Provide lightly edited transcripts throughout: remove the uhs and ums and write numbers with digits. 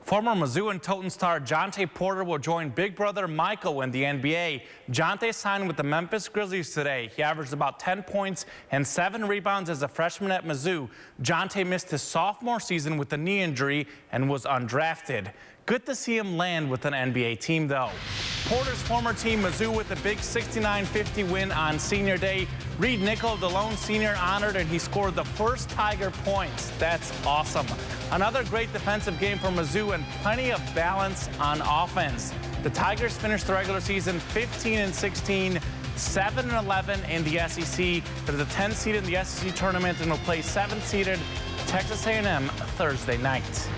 Former Mizzou and Toten star Jonte Porter will join big brother Michael in the NBA. Jonte signed with the Memphis Grizzlies today. He averaged about 10 points and 7 rebounds as a freshman at Mizzou. Jonte missed his sophomore season with a knee injury and was undrafted. Good to see him land with an NBA team, though. Porter's former team, Mizzou, with a big 69-50 win on senior day. Reed Nickel, the lone senior, honored, and he scored the first Tiger points. That's awesome. Another great defensive game for Mizzou and plenty of balance on offense. The Tigers finished the regular season 15-16, 7-11 in the SEC. They're the 10th seed in the SEC tournament and will play 7th-seeded Texas A&M Thursday night.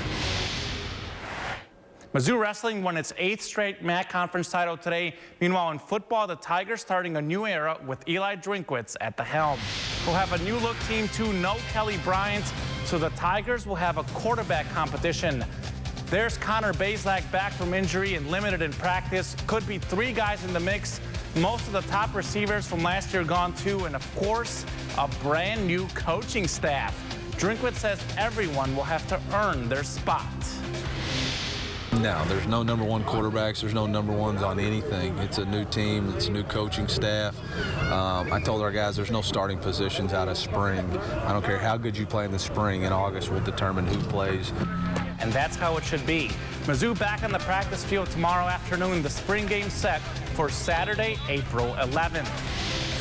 Mizzou Wrestling won its 8th straight MAC Conference title today. Meanwhile, in football, the Tigers starting a new era with Eli Drinkwitz at the helm. We'll have a new look team too, no Kelly Bryant, so the Tigers will have a quarterback competition. There's Connor Bazelak back from injury and limited in practice. Could be 3 guys in the mix. Most of the top receivers from last year gone too, and of course, a brand new coaching staff. Drinkwitz says everyone will have to earn their spot. No, there's no number 1 quarterbacks. There's no number 1s on anything. It's a new team. It's a new coaching staff. I told our guys there's no starting positions out of spring. I don't care how good you play in the spring. In August will determine who plays. And that's how it should be. Mizzou back on the practice field tomorrow afternoon. The spring game set for Saturday, April 11th.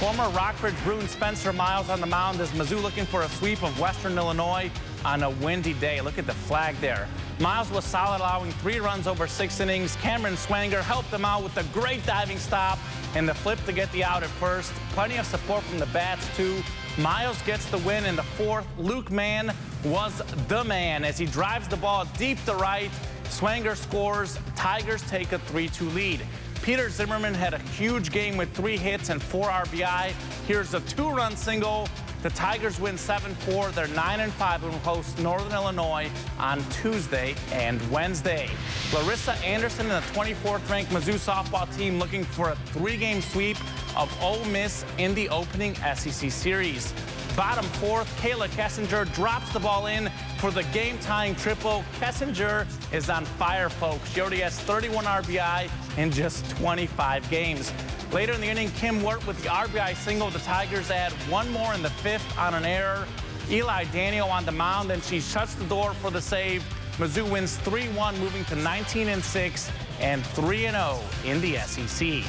Former Rockbridge Bruin Spencer Miles on the mound as Mizzou looking for a sweep of Western Illinois on a windy day. Look at the flag there. Miles was solid, allowing 3 runs over 6 innings. Cameron Swanger helped them out with a great diving stop and the flip to get the out at first. Plenty of support from the bats, too. Miles gets the win in the 4th. Luke Mann was the man as he drives the ball deep to right. Swanger scores. Tigers take a 3-2 lead. Peter Zimmerman had a huge game with 3 hits and 4 RBI. Here's a 2-run single. The Tigers win 7-4. They're 9-5 and will host Northern Illinois on Tuesday and Wednesday. Larissa Anderson and the 24th-ranked Mizzou softball team looking for a 3-game sweep of Ole Miss in the opening SEC series. Bottom 4th, Kayla Kessinger drops the ball in for the game-tying triple. Kessinger is on fire, folks. She already has 31 RBI in just 25 games. Later in the inning, Kim Wirt with the RBI single. The Tigers add 1 more in the 5th on an error. Eli Daniel on the mound, and she shuts the door for the save. Mizzou wins 3-1, moving to 19-6 and 3-0 in the SEC.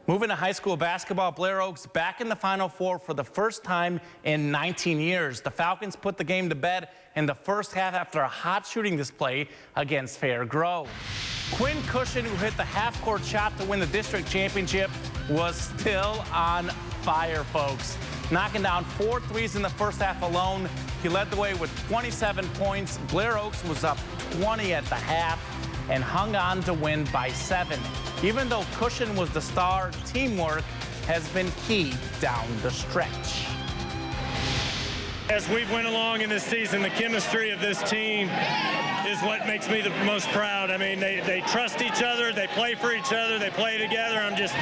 Moving to high school basketball, Blair Oaks back in the Final Four for the first time in 19 years. The Falcons put the game to bed in the first half after a hot shooting display against Fair Grove. Quinn Cushion, who hit the half-court shot to win the district championship, was still on fire, folks. Knocking down 4 threes in the first half alone. He led the way with 27 points. Blair Oaks was up 20 at the half and hung on to win by 7. Even though Cushion was the star, teamwork has been key down the stretch. As we went along in this season, the chemistry of this team is what makes me the most proud. I mean, they trust each other, they play for each other, they play together. I'm just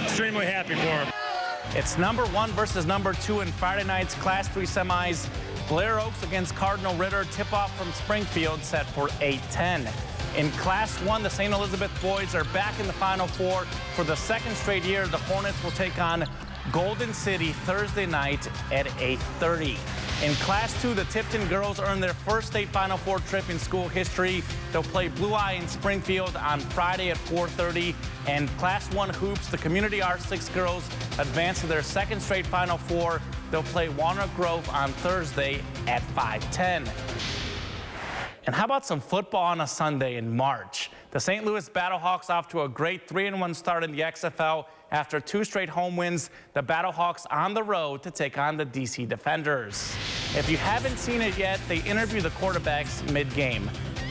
extremely happy for them. It's number 1 versus number 2 in Friday night's Class 3 semis. Blair Oaks against Cardinal Ritter. Tip-off from Springfield set for 8:10. In Class 1, the St. Elizabeth boys are back in the Final Four for the 2nd straight year. The Hornets will take on Golden City Thursday night at 8:30. In Class 2, the Tipton girls earned their first state Final Four trip in school history. They'll play Blue Eye in Springfield on Friday at 4:30. And Class 1 hoops, the Community R6 girls advance to their 2nd straight Final Four. They'll play Walnut Grove on Thursday at 5:10. And how about some football on a Sunday in March? The St. Louis Battlehawks off to a great 3-1 start in the XFL after 2 straight home wins. The Battlehawks on the road to take on the DC Defenders. If you haven't seen it yet, they interview the quarterbacks mid-game.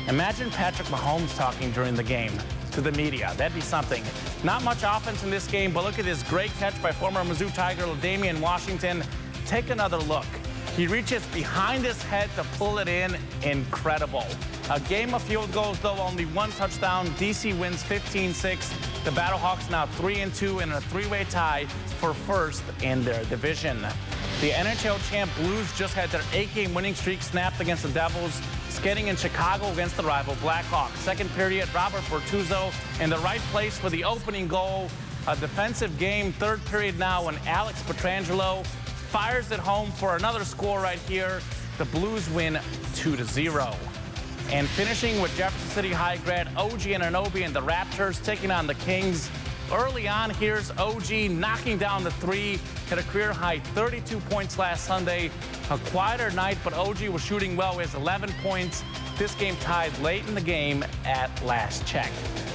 Imagine Patrick Mahomes talking during the game to the media. That'd be something. Not much offense in this game, but look at this great catch by former Mizzou Tiger LaDamian Washington. Take another look. He reaches behind his head to pull it in. Incredible. A game of field goals, though, only 1 touchdown. DC wins 15-6. The Battlehawks now 3-2 in a 3-way tie for first in their division. The NHL champ Blues just had their 8-game winning streak snapped against the Devils. skating in Chicago against the rival Blackhawks. Second period, Robert Bertuzzo in the right place for the opening goal. A defensive game. Third period now when Alex Pietrangelo fires it home for another score right here. The Blues win 2-0. And finishing with Jefferson City High grad OG Anunoby and the Raptors taking on the Kings. Early on, here's OG knocking down the three. Hit a career-high 32 points last Sunday. A quieter night, but OG was shooting well with 11 points. This game tied late in the game at last check.